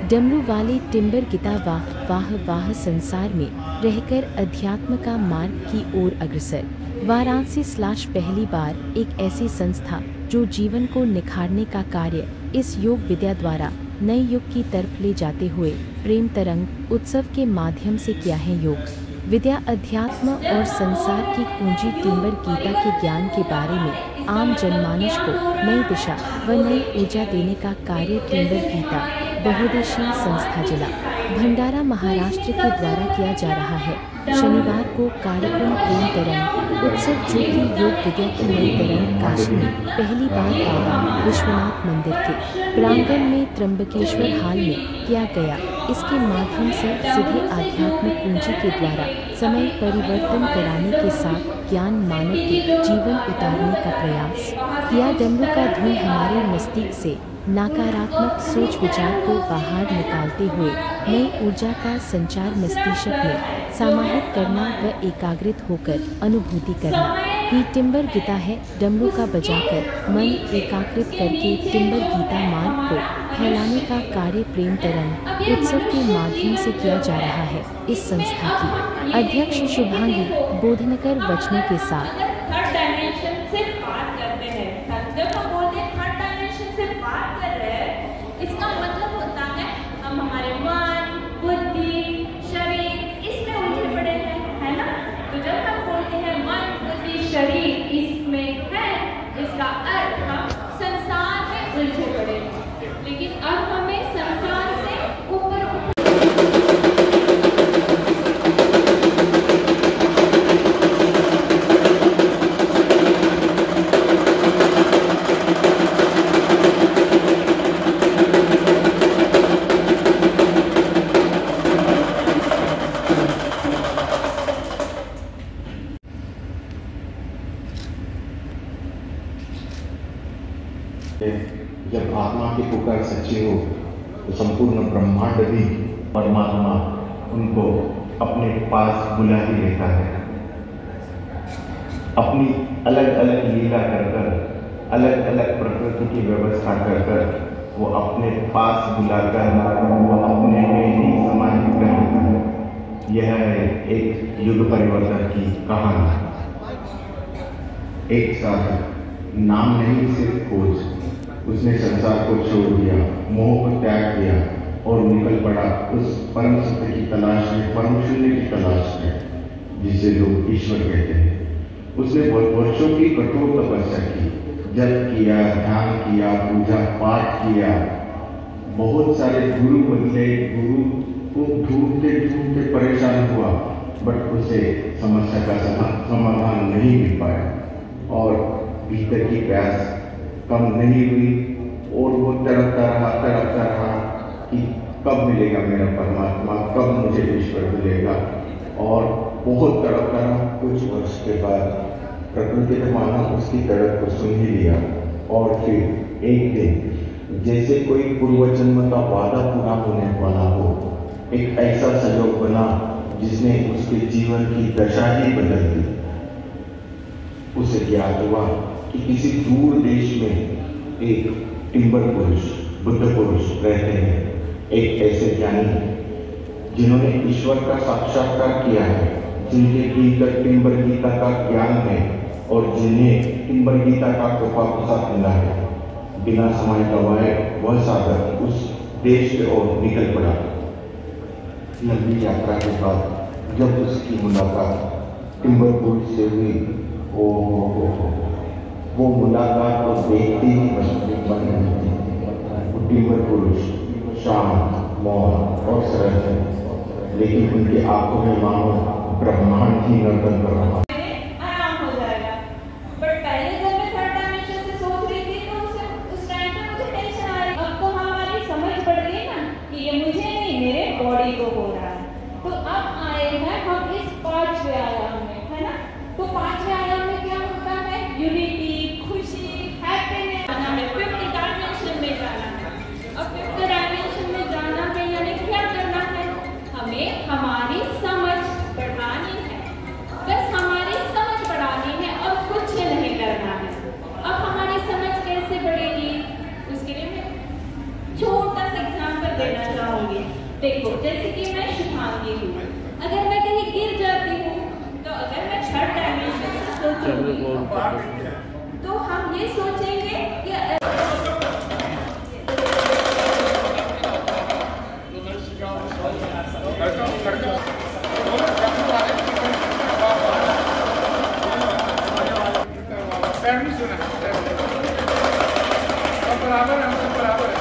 डमरू वाले टिम्बर गीता वाह वाह वाह संसार में रहकर अध्यात्म का मार्ग की ओर अग्रसर। वाराणसी पहली बार एक ऐसी संस्था जो जीवन को निखारने का कार्य इस योग विद्या द्वारा नए युग की तरफ ले जाते हुए प्रेम तरंग उत्सव के माध्यम से किया है। योग विद्या अध्यात्म और संसार की कुंजी टिम्बर गीता के ज्ञान के बारे में आम जनमानस को नई दिशा व नई ऊर्जा देने का कार्य टिम्बर गीता बहुउद्देशीय संस्था जिला भंडारा महाराष्ट्र के द्वारा किया जा रहा है। शनिवार को कार्यक्रम प्रेम तरंग उत्सव जो कि योग विद्या की नई तरंग काशी में पहली बार बाबा विश्वनाथ मंदिर के प्रांगण में त्र्यंबकेश्वर हाल में किया गया। इसके माध्यम से सीधे आध्यात्मिक पूंजी के द्वारा समय परिवर्तन कराने के साथ ज्ञान मानव के जीवन उतारने का प्रयास किया। डमरू का धुन हमारे मस्तिष्क से नकारात्मक सोच विचार को बाहर निकालते हुए नई ऊर्जा का संचार मस्तिष्क में समाहित करना व एकाग्रित होकर अनुभूति करना ही टिम्बर गीता है। डमरू का बजाकर मन एकाग्रित करके टिम्बर गीता मार्ग को फैलाने का कार्य प्रेम तरंग उत्सव के माध्यम से किया जा रहा है। इस संस्था की अध्यक्ष शुभांगी बोधनकर वचनों के साथ इसका मतलब होता है हम हमारे मन, बुद्धि, शरीर इसमें उलझे पड़े हैं, है ना। तो जब हम बोलते हैं मन, बुद्धि, शरीर इसमें है, इसका अर्थ हम संसार में उलझे पड़े हैं। लेकिन अब हमें संसार से ऊपर जब आत्मा की पुकार सच्ची हो तो संपूर्ण ब्रह्मांड भी परमात्मा उनको अपने पास बुला ही लेता है। अपनी अलग अलग लीला कर अलग अलग प्रकृति की व्यवस्था कर वो अपने पास बुलाकर वो अपने में ही समाहित कर लेता है। यह है एक युग परिवर्तन की कहानी। एक साथ नाम नहीं सिर्फ खोज, उसने संसार को छोड़ दिया, मोह को त्याग किया और निकल पड़ा उस परम सत्य की तलाश में, परम शून्य की तलाश में, जिसे लोग ईश्वर कहते हैं। उसने वर्षों की कठोर तपस्या की, जप किया, ध्यान किया, पूजा पाठ किया, बहुत सारे गुरु बदले, गुरु को ढूंढते ढूंढते परेशान हुआ, बट उसे समस्या का समाधान नहीं मिल पाया और भीतर की प्यास कम नहीं हुई और वो तड़पता रहा कि कब मिलेगा मेरा परमात्मा, कब मुझे ईश्वर मिलेगा। और बहुत तड़पता रहा। कुछ वर्ष के बाद प्रकृति ने माना उसकी तड़प को सुन ही लिया और फिर एक दिन जैसे कोई पूर्व जन्म का वादा पूरा होने वाला हो, एक ऐसा संयोग बना जिसने उसके जीवन की दशा ही बदल दी। उसे ज्ञात हुआ कि किसी दूर देश में एक टिम्बर पुरुष, बुद्ध पुरुष रहते हैं, एक ऐसे ज्ञानी जिन्होंने ईश्वर का साक्षात्कार किया है, जिनके भीतर टिम्बर गीता का ज्ञान है और जिन्हें टिम्बर गीता का कृपा प्रसाद मिला है। बिना समय गंवाए वह साधक उस देश की ओर निकल पड़ा। लंबी यात्रा के बाद जब उसकी मुलाकात टिम्बर पुरुष से हुई, वो मुलाकात को देखते ही बन गई थी। टिम्बर पुरुष शांत, मौन और सरल थे, लेकिन उनकी आंखों में मानो ब्रह्मांड ही नर्तन कर रहा। आराम हो जाएगा। बट पहले जब मैं थर्ड डायमेंशन से सोच रही थी तो उस टाइम पे मुझे टेंशन आ रही। अब तो हमारी समझ बढ़ गई ना कि ये मुझे नहीं, मेरे बॉडी को हो रहा है। तो अब आए हैं हम इस पांचवें आयाम में, है ना। तो पांचवें आयाम में क्या होता है? यूनिटी, खुशी, हैप्पीनेस आना है। फिफ्थ डायमेंशन में जाना है। अब फिफ्थ डायमेंशन में जाना है यानी क्या करना है? हमें हमारी समझ बढ़ानी है। बस हमारी तो हम ये सोचेंगे कि बराबर है, हम सब बराबर है।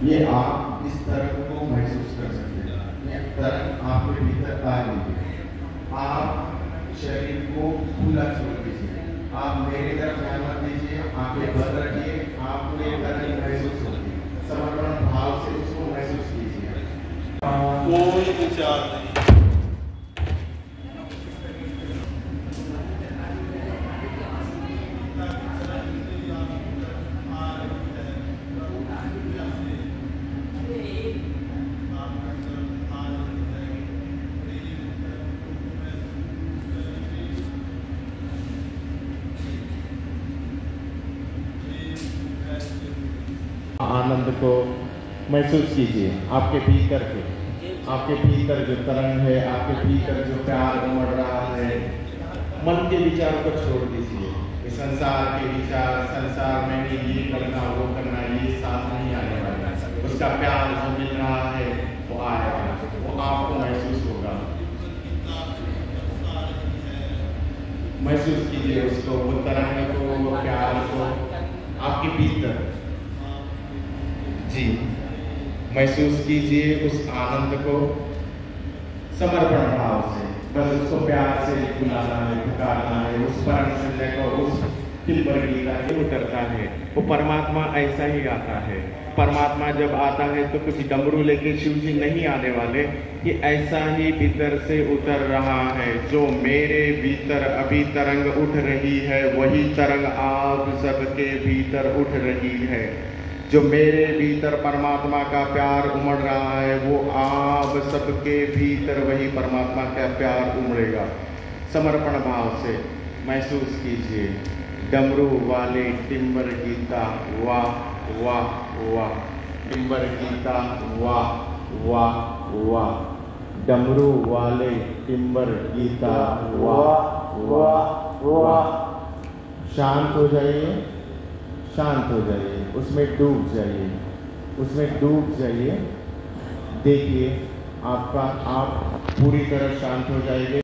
ये आप इस तरंग को महसूस कर सकते हैं। ये तरंग आपके भीतर आ रही है। आप शरीर को खुला छोड़ दीजिए। आप मेरी तरफ ध्यान मत दीजिए, आंखें बंद रखिए। आपको ये तरंग महसूस होगी। समर्पण भाव से उसको महसूस कीजिए। कोई विचार नहीं। आनंद को महसूस कीजिए। आपके भीतर जो तरंग है, आपके भीतर जो प्यार उमड़ रहा है। मन के विचार को छोड़ दीजिए। ये संसार के विचार, संसार में ये करना वो करना, ये साथ नहीं आने वाला। उसका प्यार जो मिल रहा है वो आएगा, वो आपको महसूस होगा। महसूस कीजिए उसको, वो तरंग को, वो प्यार को आपके भीतर। जी, महसूस कीजिए उस आनंद को समर्पण भाव से। बस उसको प्यार से बुलाना है, पुकारना है। उस परम शून्य को, उस तिब्बर गीता के उतरता है। वो परमात्मा ऐसा ही आता है। परमात्मा जब आता है तो कुछ डमरू लेके शिव जी नहीं आने वाले। ये ऐसा ही भीतर से उतर रहा है। जो मेरे भीतर अभी तरंग उठ रही है, वही तरंग आप सबके भीतर उठ रही है। जो मेरे भीतर परमात्मा का प्यार उमड़ रहा है, वो आप सबके भीतर वही परमात्मा का प्यार उमड़ेगा। समर्पण भाव से महसूस कीजिए। डमरू वाले टिम्बर गीता वाह वाह वाह, टिम्बर गीता वाह वाह वाह, डमरू वाले टिम्बर गीता वाह वाह वाह। शांत हो जाइए, शांत हो जाइए, उसमें डूब जाइए, उसमें डूब जाइए। देखिए आप पूरी तरह शांत हो जाएंगे।